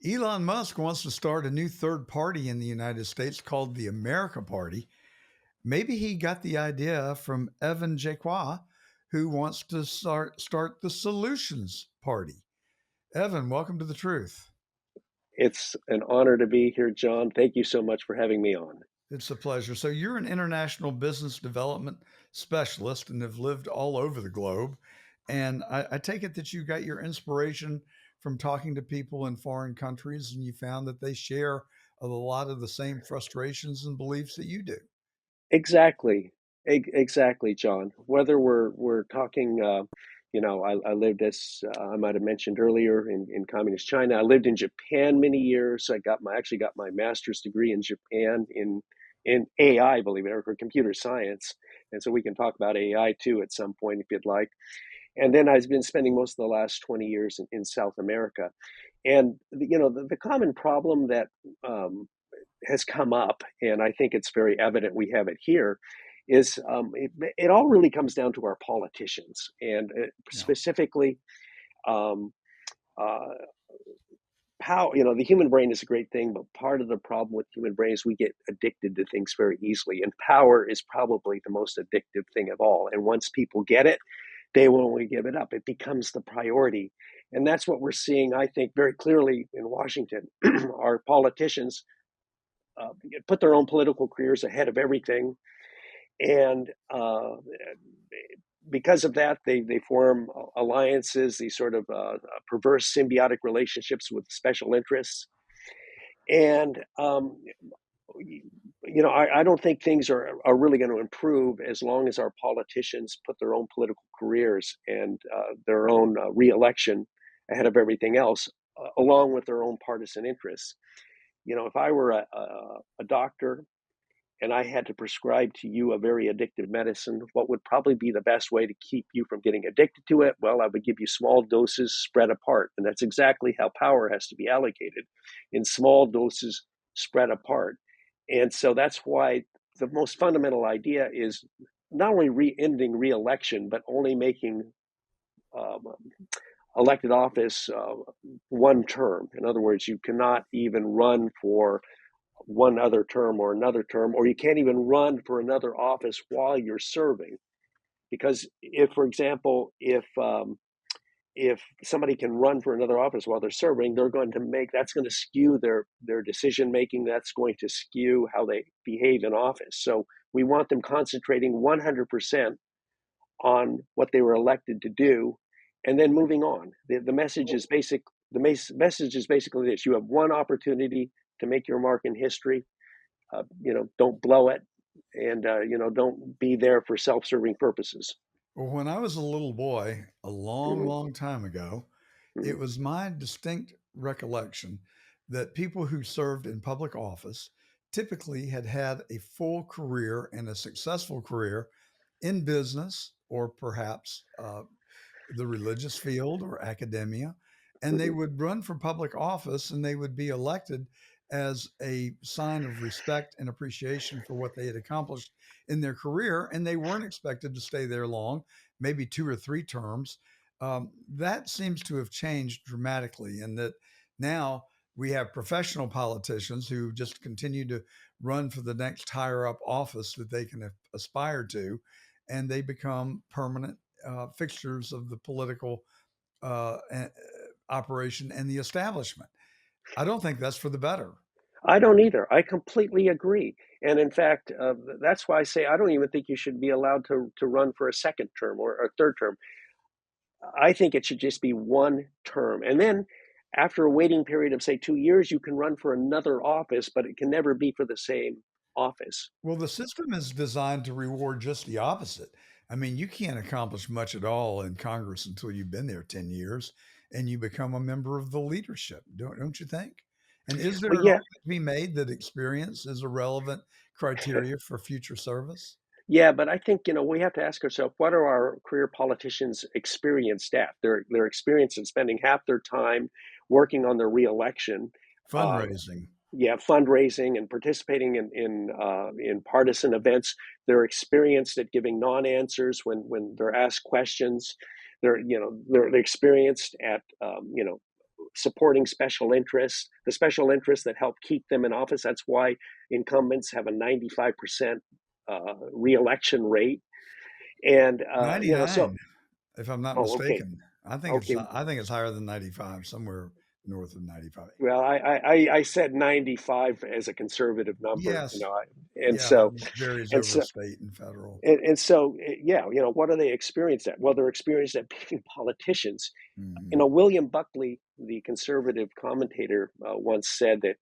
Elon Musk wants to start a new third party in the United States called the America Party. Maybe he got the idea from Evan Jaqua, who wants to start the Solutions Party. Evan, welcome to the truth. It's an honor to be here, John. Thank you so much for having me on. It's a pleasure. So, you're an international business development specialist and have lived all over the globe. And I take it that you got your inspiration from talking to people in foreign countries and you found that they share a lot of the same frustrations and beliefs that you do. Exactly, exactly, John. Whether we're talking, I lived as I might have mentioned earlier in communist China. I lived in Japan many years. Actually got my master's degree in Japan in AI, believe it or not, or computer science. And so we can talk about AI too at some point if you'd like. And then I've been spending most of the last 20 years in South America. And the common problem that has come up, and I think it's very evident we have it here, is it all really comes down to our politicians, and Yeah. specifically um, uh, how the human brain is a great thing, but part of the problem with human brain is we get addicted to things very easily, and power is probably the most addictive thing of all. And once people get it, they will only give it up. It becomes the priority. And that's what we're seeing, I think, very clearly in Washington. Our politicians put their own political careers ahead of everything. And because of that, they form alliances, these sort of perverse symbiotic relationships with special interests. And I don't think things are really going to improve as long as our politicians put their own political careers and their own reelection ahead of everything else, along with their own partisan interests. If I were a doctor and I had to prescribe to you a very addictive medicine, what would probably be the best way to keep you from getting addicted to it? Well, I would give you small doses spread apart. And that's exactly how power has to be allocated, in small doses spread apart. And so that's why the most fundamental idea is not only ending re-election, but only making um, elected office one term. In other words, you cannot even run for one other term or another term, or you can't even run for another office while you're serving. Because if, for example, if somebody can run for another office while they're serving, that's going to skew their decision making. That's going to skew how they behave in office. So we want them concentrating 100% on what they were elected to do, and then moving on. The message is basic. Message is basically this: you have one opportunity to make your mark in history. Don't blow it, and don't be there for self-serving purposes. Well, when I was a little boy, a long, Mm-hmm. long time ago, Mm-hmm. it was my distinct recollection that people who served in public office typically had had a full career and a successful career in business or perhaps the religious field or academia. And they Mm-hmm. would run for public office and they would be elected as a sign of respect and appreciation for what they had accomplished in their career. And they weren't expected to stay there long, maybe 2 or 3 terms. That seems to have changed dramatically, in that now we have professional politicians who just continue to run for the next higher up office that they can aspire to, and they become permanent fixtures of the political uh, operation and the establishment. I don't think that's for the better. I don't either. I completely agree. And in fact, that's why I say I don't even think you should be allowed to run for a second term or a third term. I think it should just be one term. And then after a waiting period of, say, 2 years, you can run for another office, but it can never be for the same office. Well, the system is designed to reward just the opposite. I mean, you can't accomplish much at all in Congress until you've been there 10 years and you become a member of the leadership, don't you think? And is there Well, an yeah, argument to be made that experience is a relevant criteria for future service? yeah, but I think we have to ask ourselves, what are our career politicians experienced at? They're experienced in spending half their time working on their reelection, uh, Fundraising. yeah, fundraising and participating in partisan events. They're experienced at giving non-answers when they're asked questions. They're experienced at supporting special interests, the special interests that help keep them in office. That's why incumbents have a 95% reelection rate. And so 99, if I'm not oh, okay, mistaken. okay. I think it's higher than 95, somewhere north of 95. Well, I said 95 as a conservative number, Yes. and Yeah, so that varies and over so state and federal. yeah, what do they experience at? Well, they're experienced at picking politicians. Hmm. William Buckley, the conservative commentator, once said that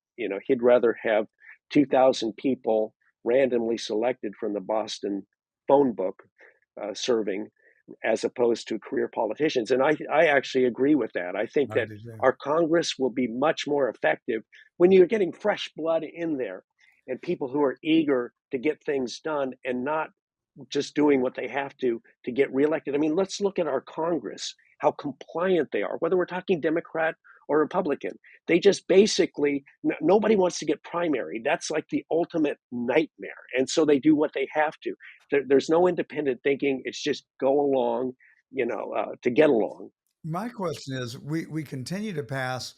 he'd rather have 2,000 people randomly selected from the Boston phone book serving as opposed to career politicians. And I actually agree with that. I think I that do too. our Congress will be much more effective when you're getting fresh blood in there and people who are eager to get things done and not just doing what they have to get reelected. I mean, let's look at our Congress, how compliant they are, whether we're talking Democrat or Republican. They just basically, nobody wants to get primary. That's like the ultimate nightmare. And so they do what they have to. There's no independent thinking. It's just go along, to get along. My question is, we continue to pass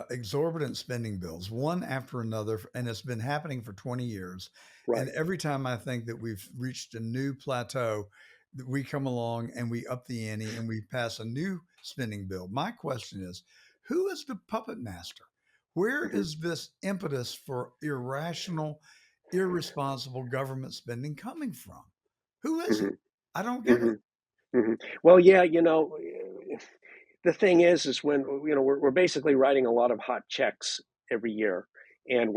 exorbitant spending bills, one after another, and it's been happening for 20 years. And Right. every time I think that we've reached a new plateau, that we come along and we up the ante and we pass a new spending bill. My question is, who is the puppet master? Where Mm-hmm. is this impetus for irrational, irresponsible government spending coming from? Who is it? Mm-hmm. I don't get it. Mm-hmm. Well, yeah, the thing is when we're basically writing a lot of hot checks every year, and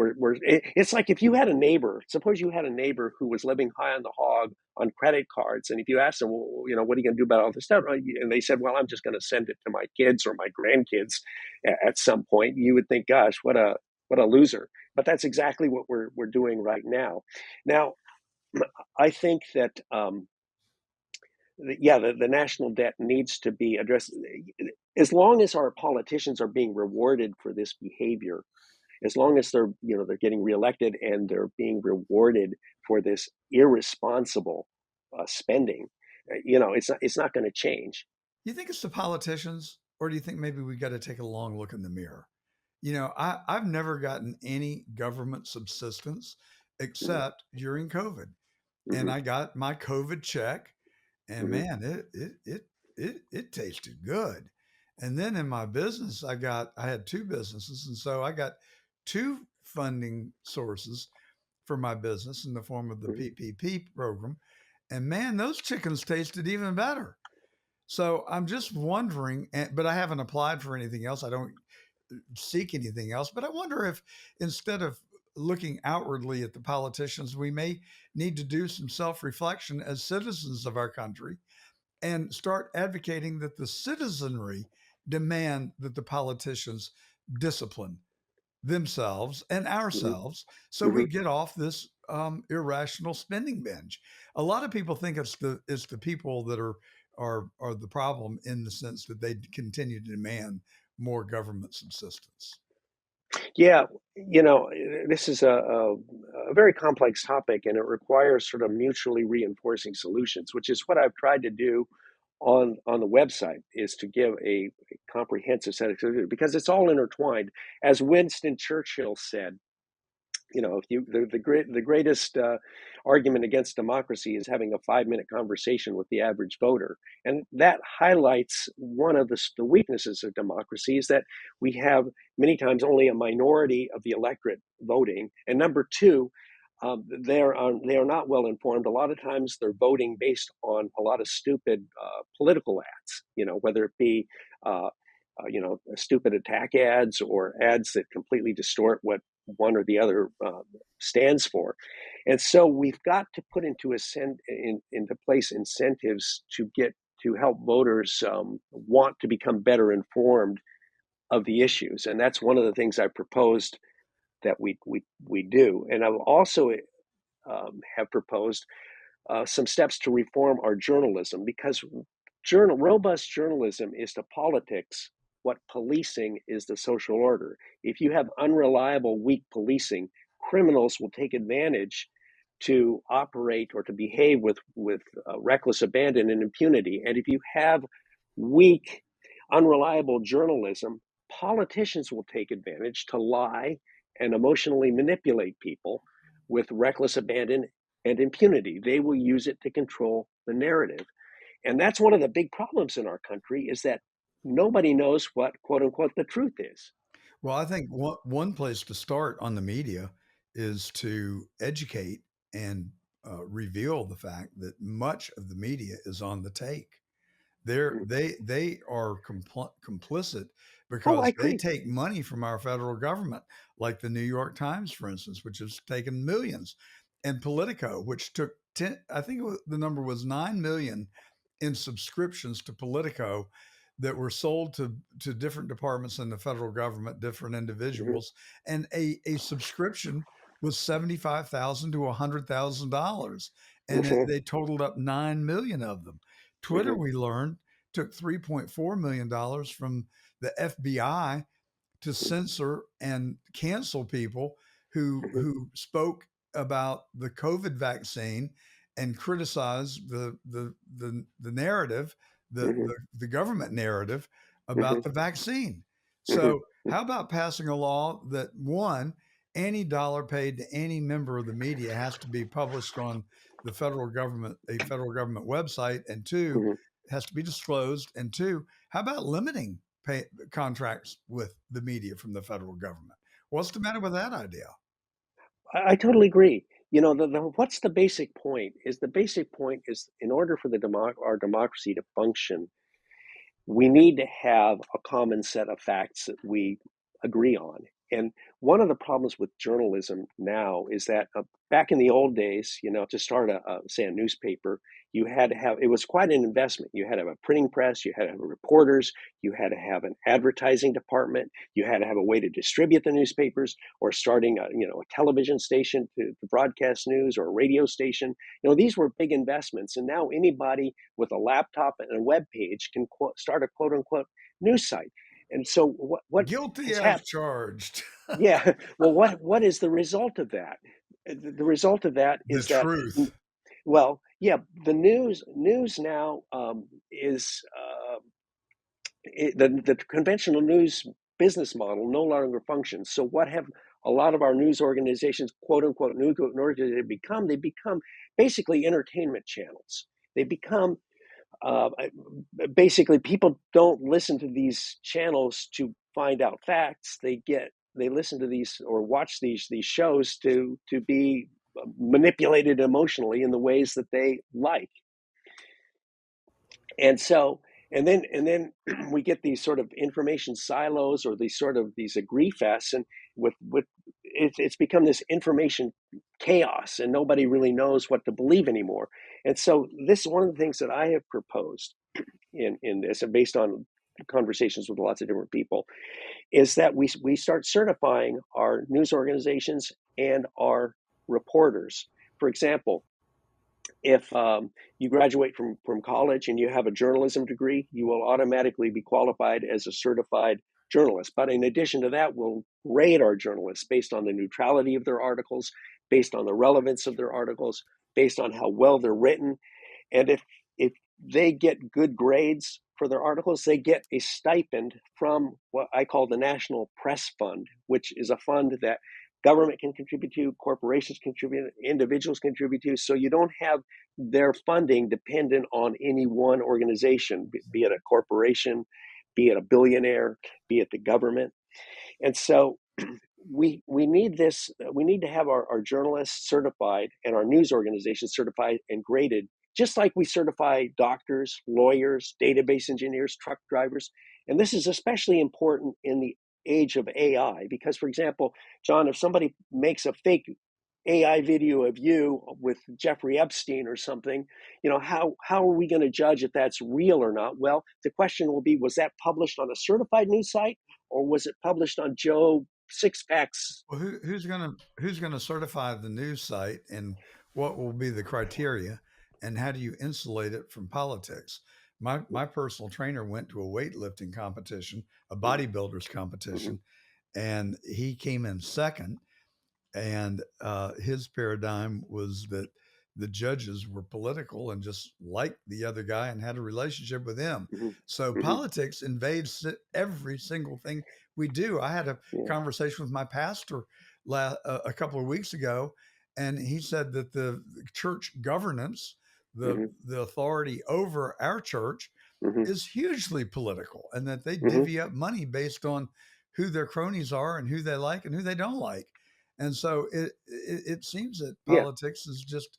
it's like if you had a neighbor, suppose you had a neighbor who was living high on the hog on credit cards, and if you asked them, well, what are you going to do about all this stuff, and they said, well, I'm just going to send it to my kids or my grandkids at some point, you would think, gosh, what a loser. But that's exactly what we're doing right now. Now, I think that yeah, the national debt needs to be addressed. As long as our politicians are being rewarded for this behavior, as long as they're getting reelected and they're being rewarded for this irresponsible spending, it's not going to change. You think it's the politicians, or do you think maybe we got to take a long look in the mirror? I've never gotten any government subsistence Mm-hmm. except during COVID, and Mm-hmm. I got my COVID check, and Mm-hmm. man, it tasted good. And then in my business, I had two businesses, and so I got two funding sources for my business in the form of the Mm-hmm. PPP program, and man, those chickens tasted even better. So I'm just wondering, but I haven't applied for anything else. I don't seek anything else. But I wonder if instead of looking outwardly at the politicians, we may need to do some self reflection as citizens of our country and start advocating that the citizenry demand that the politicians discipline themselves and Mm-hmm. ourselves so we Mm-hmm. get off this irrational spending binge. A lot of people think it's the people that are the problem in the sense that they continue to demand more government subsistence. Yeah, this is a very complex topic, and it requires sort of mutually reinforcing solutions, which is what I've tried to do on the website, is to give a comprehensive set of solutions because it's all intertwined. As Winston Churchill said, if you the greatest argument against democracy is having a 5-minute conversation with the average voter, and that highlights one of the weaknesses of democracy is that we have many times only a minority of the electorate voting, and number two, they are not well informed. A lot of times they're voting based on a lot of stupid political ads, whether it be stupid attack ads or ads that completely distort what one or the other stands for. And so we've got to put into place incentives to help voters want to become better informed of the issues. And that's one of the things I proposed that we do. And I've also have proposed some steps to reform our journalism because robust journalism is to politics what policing is to social order. If you have unreliable, weak policing, criminals will take advantage to operate or to behave with reckless abandon and impunity. And if you have weak, unreliable journalism, politicians will take advantage to lie and emotionally manipulate people with reckless abandon and impunity. They will use it to control the narrative. And that's one of the big problems in our country is that nobody knows what quote unquote the truth is. Well, I think one place to start on the media is to educate and reveal the fact that much of the media is on the take. Mm. They are complicit Oh, I because they agree. take money from our federal government, like the New York Times, for instance, which has taken millions, and Politico, which took 10, I think the number was 9 million in subscriptions to Politico that were sold to different departments in the federal government, different Hmm. individuals, and a subscription was $75,000 to $100,000, and Hmm. they totaled up 9 million of them. Twitter, Hmm. we learned, took $3.4 million from the FBI to censor and cancel people Hmm. who spoke about the COVID vaccine and criticized the narrative, Hmm. the government narrative Hmm. about the vaccine. Hmm. So, how about passing a law that one, any dollar paid to any member of the media has to be published on a federal government website, and two, Hmm. it has to be disclosed, and two, how about limiting contracts with the media from the federal government? What's the matter with that idea? I totally agree. You know, what's the basic point? Is the basic point is in order for our democracy to function, we need to have a common set of facts that we agree on. And one of the problems with journalism now is that back in the old days, you know, to start say a newspaper, you had to have it was quite an investment. You had to have a printing press, you had to have reporters, you had to have an advertising department, you had to have a way to distribute the newspapers, or starting a television station to broadcast news, or a radio station. You know, these were big investments, and now anybody with a laptop and a web page can start a quote unquote news site. And so what Guilty has as happened? charged. Yeah. Well, what is the result of that? The result of that The is that, truth. well, yeah, the news now is the conventional news business model no longer functions. So what have a lot of our news organizations, quote unquote, news organizations become? They become basically entertainment channels. They become uh, basically people don't listen to these channels to find out facts. They listen to these or watch these shows to be manipulated emotionally in the ways that they like. And so and then we get these sort of information silos, or these agree fests, and with it's become this information chaos, and nobody really knows what to believe anymore. And so this is one of the things that I have proposed in this, and based on conversations with lots of different people, is that we start certifying our news organizations and our reporters. For example, if you graduate from college and you have a journalism degree, you will automatically be qualified as a certified journalist. But in addition to that, we'll rate our journalists based on the neutrality of their articles, based on the relevance of their articles, based on how well they're written. And if they get good grades for their articles, they get a stipend from what I call the National Press Fund, which is a fund that government can contribute to, corporations contribute, individuals contribute to. So you don't have their funding dependent on any one organization, be it a corporation, be it a billionaire, be it the government. And so we need this. We need to have our journalists certified and our news organizations certified and graded, just like we certify doctors, lawyers, database engineers, truck drivers. And this is especially important in the age of AI because, for example, John, if somebody makes a fake AI video of you with Jeffrey Epstein or something, you know, how are we going to judge if that's real or not? Well, the question will be, was that published on a certified news site, or was it published on Joe Sixpacks? Well, who's gonna certify the news site, and what will be the criteria, and how do you insulate it from politics? My personal trainer went to a weightlifting competition, a bodybuilders Mm-hmm. competition, and he came in second. And his paradigm was that the judges were political and just liked the other guy and had a relationship with him. Hmm. So Hmm. politics invades every single thing we do. I had a Yeah. conversation with my pastor a couple of weeks ago, and he said that the church governance, Hmm. the authority over our church, Hmm. is hugely political, and that they Hmm. divvy up money based on who their cronies are and who they like and who they don't like. And so it seems that Yeah. politics is just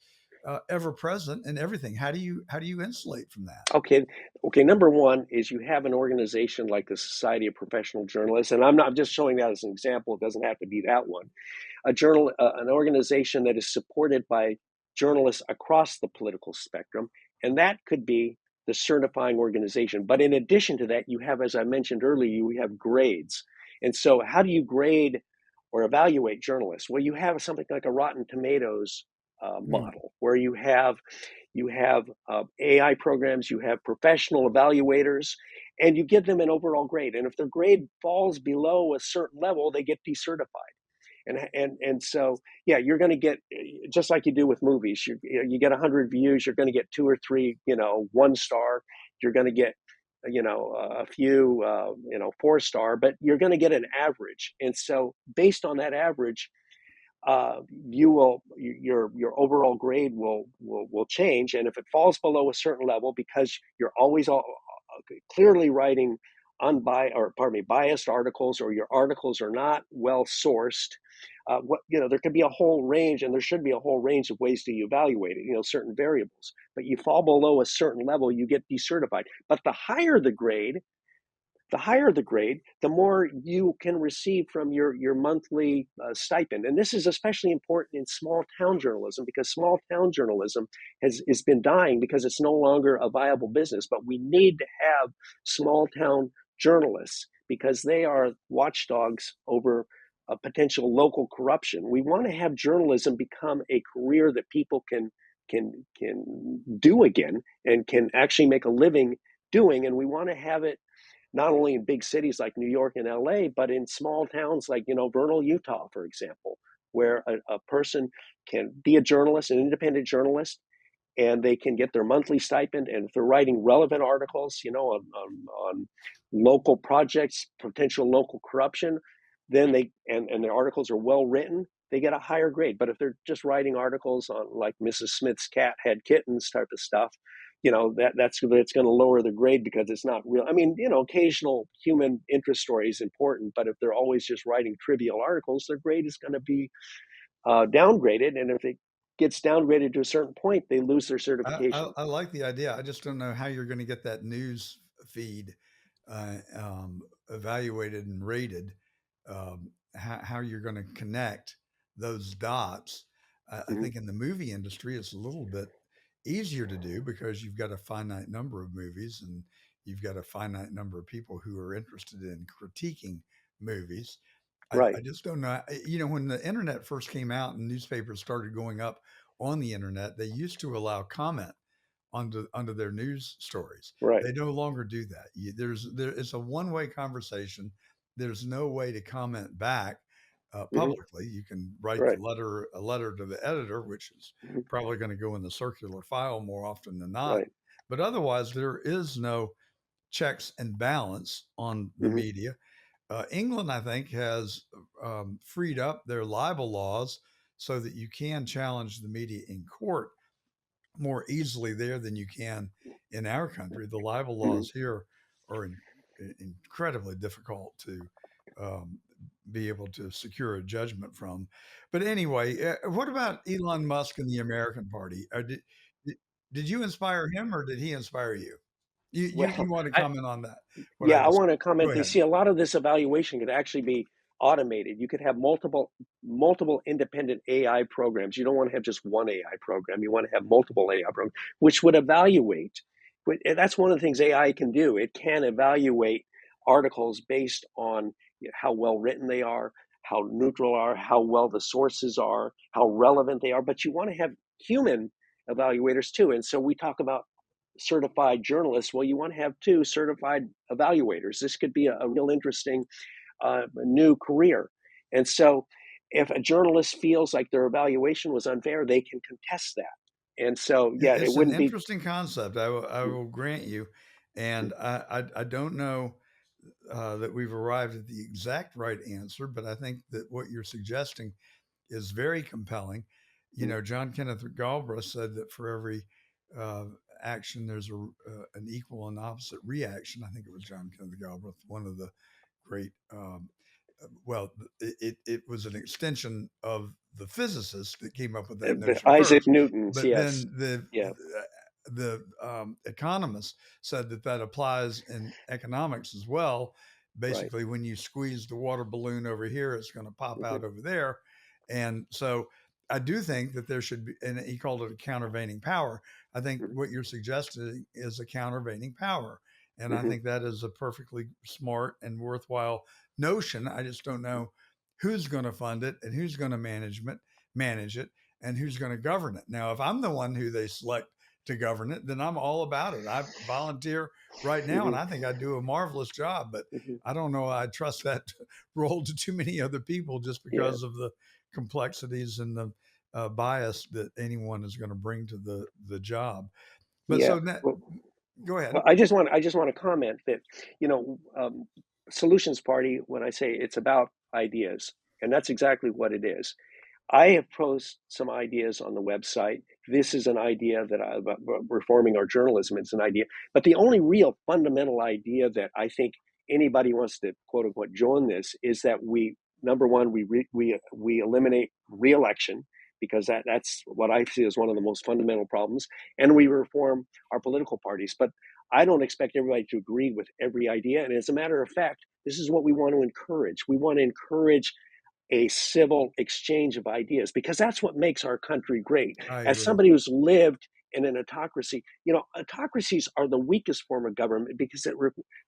ever present in everything. How do you insulate from that? Okay. Okay. Number one is you have an organization like the Society of Professional Journalists, and I'm just showing that as an example. It doesn't have to be that one. An organization that is supported by journalists across the political spectrum, and that could be the certifying organization. But in addition to that, you have, as I mentioned earlier, you have grades. And so, how do you grade or evaluate journalists? Well, you have something like a Rotten Tomatoes Mm. model, where you have AI programs, you have professional evaluators, and you give them an overall grade. And if their grade falls below a certain level, they get decertified. And so yeah, you're going to get, just like you do with movies. You get 100 views, you're going to get two or three, 1 star. You're going to get a few 4 star, but you're going to get an average. And so based on that average, your overall grade will change. And if it falls below a certain level, because you're always clearly writing biased articles, or your articles are not well sourced, there could be a whole range, and there should be a whole range of ways to evaluate it, certain variables. But you fall below a certain level, you get decertified. But the higher the grade, the more you can receive from your monthly stipend. And this is especially important in small town journalism, because small town journalism has been dying because it's no longer a viable business. But we need to have small town journalists, because they are watchdogs over potential local corruption. We want to have journalism become a career that people can do again, and can actually make a living doing. And we want to have it not only in big cities like New York and LA, but in small towns like, Vernal, Utah, for example, where a person can be a journalist, an independent journalist, and they can get their monthly stipend. And if they're writing relevant articles, on local projects, potential local corruption, then and their articles are well written, they get a higher grade. But if they're just writing articles on, like, Mrs. Smith's cat had kittens type of stuff, that's going to lower the grade, because it's not real. I mean, occasional human interest story is important, but if they're always just writing trivial articles, their grade is going to be downgraded. And if it gets downgraded to a certain point, they lose their I, I, certification. I like the idea. I just don't know how you're going to get that news feed evaluated and rated. How you're going to connect those dots. I Hmm. think in the movie industry, it's a little bit easier to do because you've got a finite number of movies and you've got a finite number of people who are interested in critiquing movies. I Right. just don't know. When the internet first came out and newspapers started going up on the internet, they used to allow comment under their news stories. Right. They no longer do that. It's a one way conversation. There's no way to comment back Hmm. publicly. You can write Right. a letter to the editor, which is Hmm. probably going to go in the circular file more often than not. Right. But otherwise, there is no checks and balance on the Hmm. media. England, I think, has freed up their libel laws so that you can challenge the media in court more easily there than you can in our country. The libel Hmm. laws here are incredibly difficult to um, be able to secure a judgment from. But anyway, what about Elon Musk and the American Party? Did, did you inspire him or did he inspire you? You Well, want to I, comment on that? What I yeah, I just want to Go comment. You ahead. see, a lot of this evaluation could actually be automated. You could have multiple independent AI programs. You don't want to have just one AI program. You want to have multiple AI programs, which would evaluate. That's one of the things AI can do. It can evaluate articles based on, how well written they are, how neutral are, how well the sources are, how relevant they are. But you want to have human evaluators too. And so we talk about certified journalists. Well, you want to have two certified evaluators. This could be a real interesting new career. And so, if a journalist feels like their evaluation was unfair, they can contest that. And so, yeah, it It's an wouldn't be. interesting concept. I will grant you, and I don't know that we've arrived at the exact right answer, but I think that what you're suggesting is very compelling. You know, John Kenneth Galbraith said that for every uh, action, there's an equal and opposite reaction. I think it was John Kenneth Galbraith, one of the great. Well, it was an extension of the physicist that came up with that notion Isaac first, Newton's, but yes. then the Yeah, economists said that that applies in economics as well. right. Basically, when you squeeze the water balloon over here, it's going to pop Hmm. out over there. And so I do think that there should be, and he called it a countervailing power. I think Hmm. what you're suggesting is a countervailing power. And I Hmm. think that is a perfectly smart and worthwhile notion. I just don't know who's going to fund it and who's going to manage it, and who's going to govern it. Now, if I'm the one who they select to govern it, then I'm all about it. I volunteer right now, and Hmm. I think I do a marvelous job. But Hmm. I don't know I trust that role to too many other people just Yeah, because of the complexities and the bias that anyone is going to bring to the job. But yeah. so go ahead. Well, I just want to comment that, you know, Solutions Party, when I say it's about ideas, and that's exactly what it is. I have posed some ideas on the website. This is an idea that about reforming our journalism. It's an idea, but the only real fundamental idea that I think anybody wants to quote unquote join this is that we, number one, we eliminate reelection, because that's what I see as one of the most fundamental problems, and we reform our political parties. But I don't expect everybody to agree with every idea. And as a matter of fact, this is what we want to encourage. We want to encourage a civil exchange of ideas, because that's what makes our country great. I As agree. somebody who's lived in an autocracy, you know, autocracies are the weakest form of government because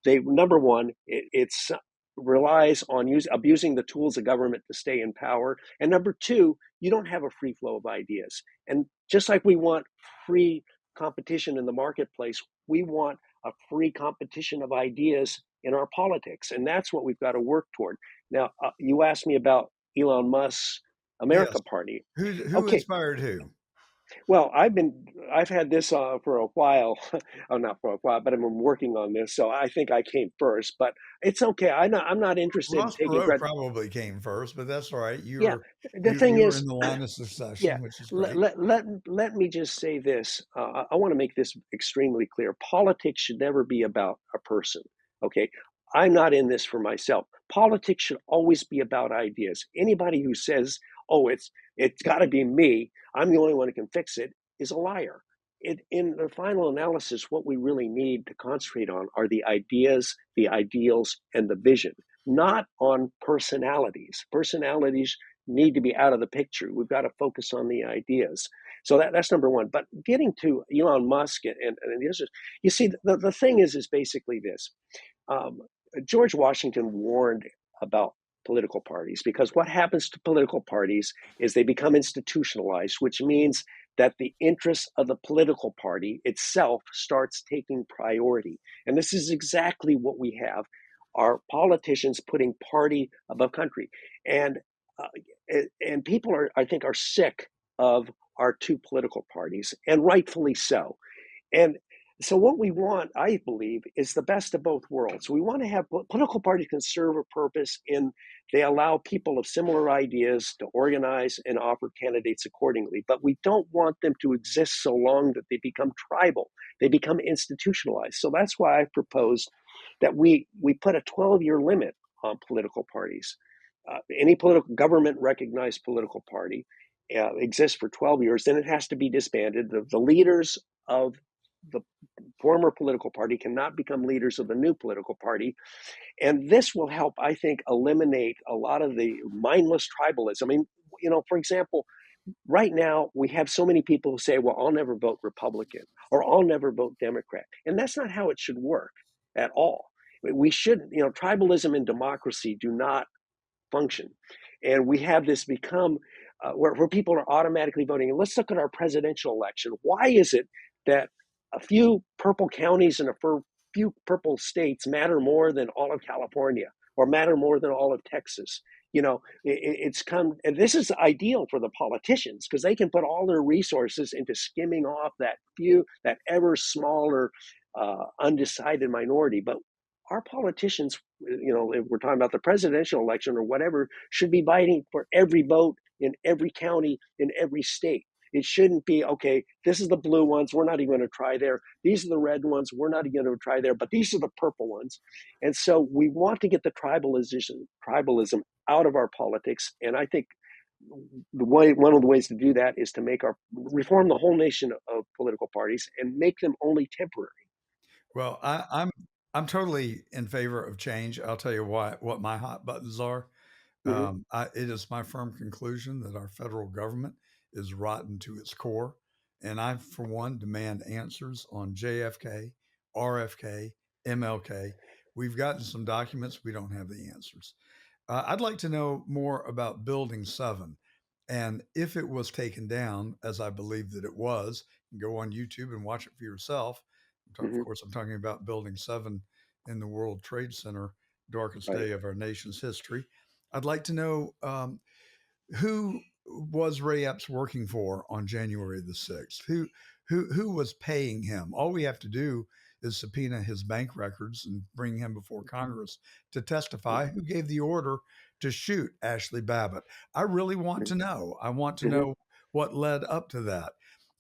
they, number one, it's relies on abusing the tools of government to stay in power, and number two, you don't have a free flow of ideas. And just like we want free competition in the marketplace, we want a free competition of ideas in our politics, and that's what we've got to work toward. Now, you asked me about Elon Musk's Yes. America Party. Who Okay, inspired who? well, I've had this for a while. Oh, not for a while, but I've been working on this, so I think I came first. But it's okay. I'm not interested in Ross taking Perot credit. probably came first, but that's all right. Yeah, the thing You were is, in the line of yeah, succession, which is let, great. let, let, let me just say this. I want to make this extremely clear. Politics should never be about a person. Okay. I'm not in this for myself. Politics should always be about ideas. Anybody who says, oh, it's got to be me, I'm the only one who can fix it, is a liar. In the final analysis, what we really need to concentrate on are the ideas, the ideals, and the vision, not on personalities. Personalities need to be out of the picture. We've got to focus on the ideas. So that's number one. But getting to Elon Musk and the others, you see, the thing is basically this. Um, George Washington warned about political parties, because what happens to political parties is they become institutionalized, which means that the interests of the political party itself starts taking priority. And this is exactly what we have, our politicians putting party above country. And uh, and people are, I think, are sick of our two political parties, and rightfully so. And so, what we want, I believe, is the best of both worlds. We want to have political parties can serve a purpose in they allow people of similar ideas to organize and offer candidates accordingly. But we don't want them to exist so long that they become tribal, they become institutionalized. So that's why I proposed that we put a 12-year limit on political parties. Any political government recognized political party exists for 12 years, then it has to be disbanded. The leaders of the former political party cannot become leaders of the new political party. And this will help, I think, eliminate a lot of the mindless tribalism. I mean, you know, for example, right now we have so many people who say, well, I'll never vote Republican or I'll never vote Democrat. And that's not how it should work at all. We shouldn't, you know, tribalism and democracy do not function. And we have this become where people are automatically voting. And let's look at our presidential election. Why is it that a few purple counties and a few purple states matter more than all of California? or matter more than all of Texas. It's come, and this is ideal for the politicians because they can put all their resources into skimming off that ever smaller, undecided minority. But our politicians, if we're talking about the presidential election or whatever, should be fighting for every vote in every county, in every state. It shouldn't be, okay, this is the blue ones, we're not even going to try there. These are the red ones, we're not even going to try there, but these are the purple ones. And so we want to get the tribalism out of our politics. And I think one of the ways to do that is to reform the whole nation of political parties and make them only temporary. Well, I'm totally in favor of change. I'll tell you what my hot buttons are. Mm-hmm, It is my firm conclusion that our federal government is rotten to its core. And I, for one, demand answers on JFK, RFK, MLK. We've gotten some documents, we don't have the answers. I'd like to know more about Building 7 and if it was taken down, as I believe that it was. You can go on YouTube and watch it for yourself. Of mm-hmm, course, I'm talking about Building 7 in the World Trade Center, darkest right. day of our nation's history. I'd like to know who was Ray Epps working for on January the 6th? Who was paying him? All we have to do is subpoena his bank records and bring him before Congress to testify who gave the order to shoot Ashley Babbitt. I really want to know. I want to Mm-hmm, know what led up to that.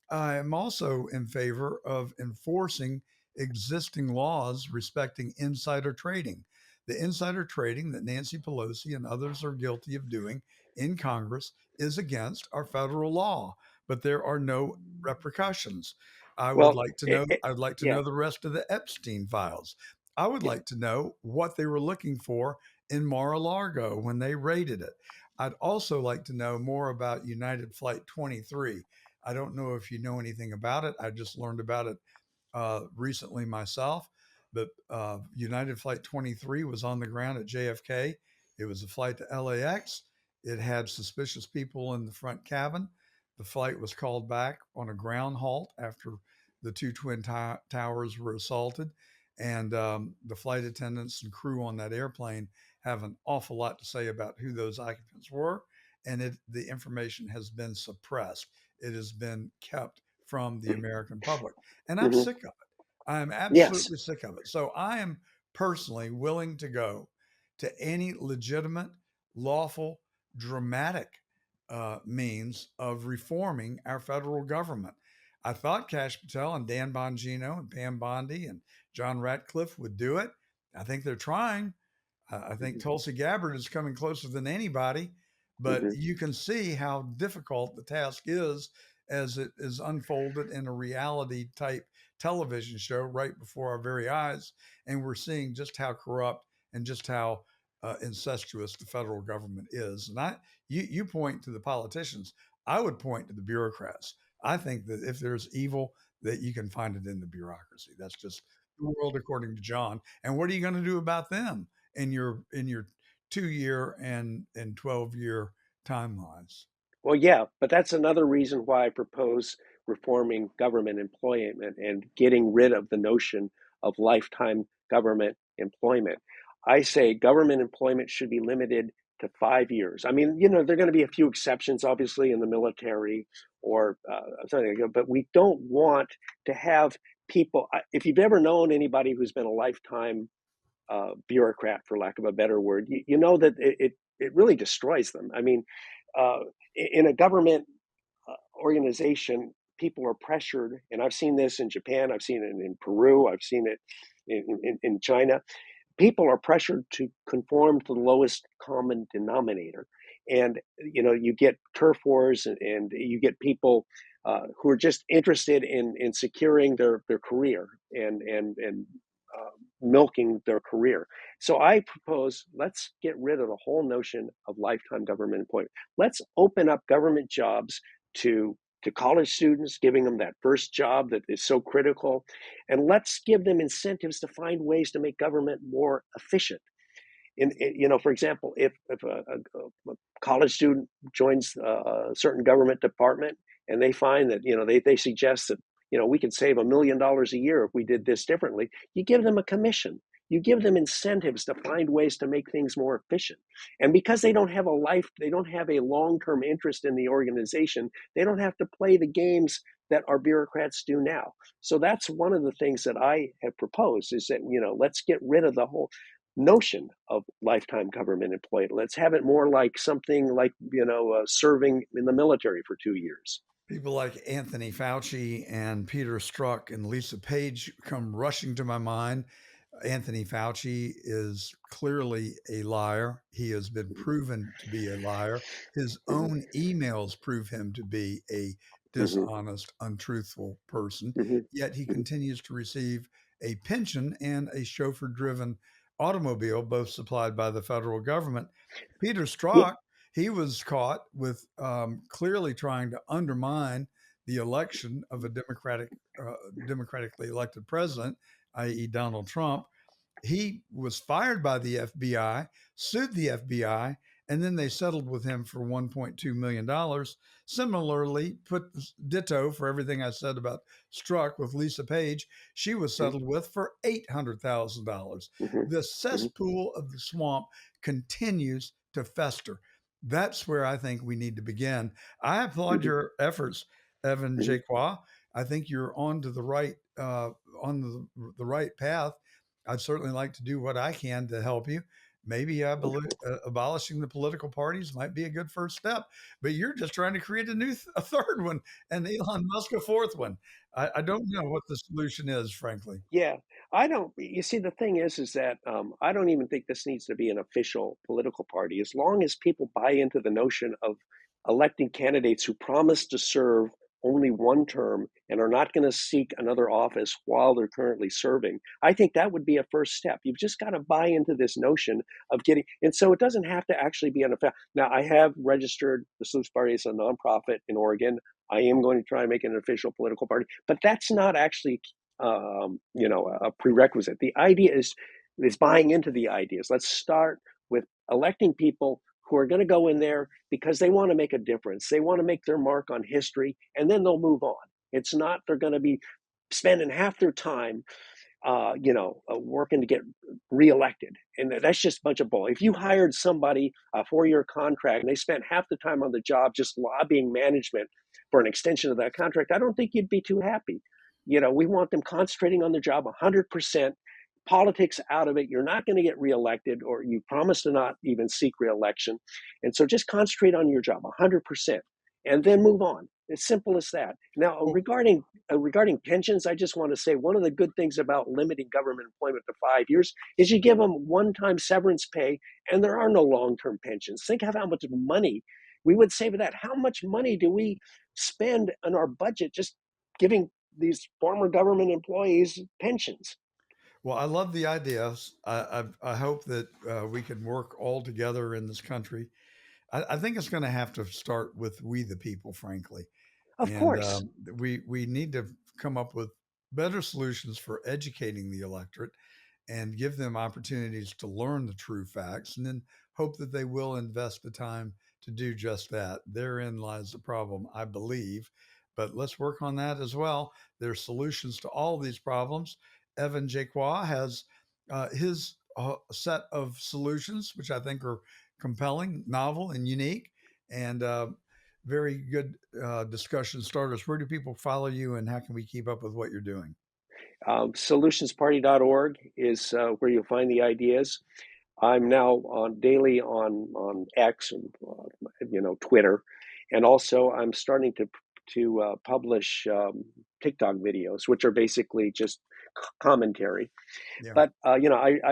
I am also in favor of enforcing existing laws respecting insider trading. The insider trading that Nancy Pelosi and others are guilty of doing in Congress is against our federal law, but there are no repercussions. well, I'd like to yeah. know the rest of the Epstein files. I would Yeah. like to know what they were looking for in Mar-a-Lago when they raided it. I'd also like to know more about United Flight 23. I don't know if you know anything about it. I just learned about it recently myself. But United Flight 23 was on the ground at JFK. It was a flight to LAX. It had suspicious people in the front cabin. The flight was called back on a ground halt after the two towers were assaulted. And the flight attendants and crew on that airplane have an awful lot to say about who those occupants were. And the information has been suppressed. It has been kept from the American public. And I'm Mm-hmm. sick of it. I'm Yes. absolutely sick of it. So I am personally willing to go to any legitimate, lawful, dramatic means of reforming our federal government. I thought Cash Patel and Dan Bongino and Pam Bondi and John Ratcliffe would do it. I think they're trying. I think Mm-hmm. Tulsi Gabbard is coming closer than anybody, but Mm-hmm. you can see how difficult the task is as it is unfolded in a reality type television show right before our very eyes. And we're seeing just how corrupt and just how incestuous the federal government is. And you point to the politicians, I would point to the bureaucrats. I think that if there's evil, that you can find it in the bureaucracy. That's just the world according to John. And what are you going to do about them in your 2 year and 12 year timelines? Well, yeah, but that's another reason why I propose reforming government employment and getting rid of the notion of lifetime government employment. I say government employment should be limited to 5 years. I mean, there are going to be a few exceptions, obviously, in the military or something like that, but we don't want to have people. If you've ever known anybody who's been a lifetime bureaucrat, for lack of a better word, you know that it really destroys them. I mean, uh, in a government organization, people are pressured, and I've seen this in Japan, I've seen it in Peru, I've seen it in China. People are pressured to conform to the lowest common denominator, and you get turf wars, and you get people who are just interested in securing their career and uh, milking their career. So I propose let's get rid of the whole notion of lifetime government employment. Let's open up government jobs to college students, giving them that first job that is so critical, and let's give them incentives to find ways to make government more efficient. For example, if a college student joins a certain government department and they find that they suggest that we could save $1 million a year if we did this differently, you give them a commission. You give them incentives to find ways to make things more efficient. And because they don't have a life, they don't have a long term interest in the organization, they don't have to play the games that our bureaucrats do now. So that's one of the things that I have proposed is that, let's get rid of the whole notion of lifetime government employee. Let's have it more like something like, serving in the military for 2 years. People like Anthony Fauci and Peter Strzok and Lisa Page come rushing to my mind. Anthony Fauci is clearly a liar. He has been proven to be a liar. His Mhm, own emails prove him to be a mhm, dishonest, untruthful person. mhm, Yet he mhm, continues to receive a pension and a chauffeur driven automobile, both supplied by the federal government. Peter yeah, Strzok, he was caught with clearly trying to undermine the election of a democratically elected president, i.e., Donald Trump. He was fired by the FBI, sued the FBI, and then they settled with him for $1.2 million. Similarly, put ditto for everything I said about Struck with Lisa Page. She was mhm, settled with for $800,000. mhm, The mhm, cesspool of the swamp continues to fester. That's where I think we need to begin. I applaud mhm, your efforts, Evan mhm. Jaqua. I think you're on the right path. I'd certainly like to do what I can to help you. Maybe I believe Okay. abolishing the political parties might be a good first step. But you're just trying to create a third one, and Elon Musk a fourth one. I don't know what the solution is, frankly. Yeah, I don't. You see, the thing is that I don't even think this needs to be an official political party. As long as people buy into the notion of electing candidates who promise to serve only one term and are not going to seek another office while they're currently serving, I think that would be a first step. You've just got to buy into this notion of getting, and so it doesn't have to actually be an official. Now, I have registered the Sleuth Party as a nonprofit in Oregon. I am going to try and make it an official political party, but that's not actually a prerequisite. The idea is buying into the ideas. Let's start with electing people who are going to go in there because they want to make a difference. They want to make their mark on history, and then they'll move on. It's not they're going to be spending half their time working to get reelected. And that's just a bunch of bull. If you hired somebody a 4-year contract and they spent half the time on the job just lobbying management for an extension of that contract, I don't think you'd be too happy. We want them concentrating on their job 100%, politics out of it. You're not going to get reelected, or you promise to not even seek reelection. And so just concentrate on your job 100% and then move on. As simple as that. Now, Well, regarding pensions, I just want to say one of the good things about limiting government employment to 5 years is you give them one-time severance pay, and there are no long-term pensions. Think of how much money we would save with that. How much money do we spend on our budget just giving these former government employees pensions? Well, I love the ideas. I hope that we can work all together in this country. I think it's going to have to start with we the people, frankly, Of and course. we need to come up with better solutions for educating the electorate and give them opportunities to learn the true facts, and then hope that they will invest the time to do just that. Therein lies the problem, I believe. But let's work on that as well. There's solutions to all these problems. Evan Jaqua has his set of solutions, which I think are compelling, novel, and unique, and very good discussion starters. Where do people follow you, and how can we keep up with what you're doing? Solutionsparty.org is where you'll find the ideas. I'm now on daily on X and Twitter, and also I'm starting to publish TikTok videos, which are basically just commentary. Yeah. But I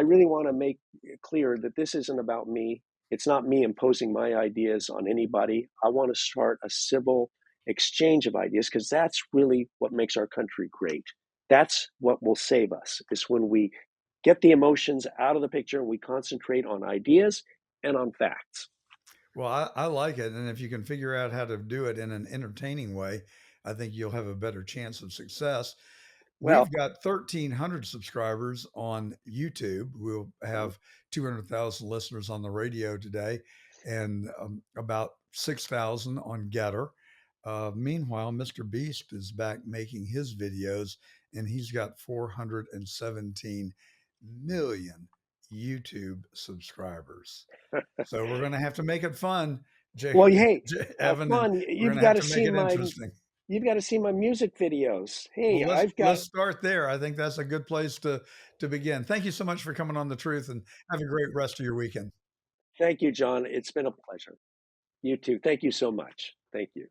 really want to make it clear that this isn't about me. It's not me imposing my ideas on anybody. I want to start a civil exchange of ideas because that's really what makes our country great. That's what will save us, is when we get the emotions out of the picture and we concentrate on ideas and on facts. Well, I like it. And if you can figure out how to do it in an entertaining way, I think you'll have a better chance of success. Well, We've got 1,300 subscribers on YouTube. We'll have 200,000 listeners on the radio today and about 6,000 on Getter. Meanwhile, Mr. Beast is back making his videos, and he's got 417 million YouTube subscribers. So we're going to have to make it fun, Well, hey, Evan, and fun. we're going to have to make it interesting. You've got to see my music videos. Well, Hey, let's I've got. let's start there. I think that's a good place to begin. Thank you so much for coming on The Truth, and have a great rest of your weekend. Thank you, John. It's been a pleasure. You too. Thank you so much. Thank you.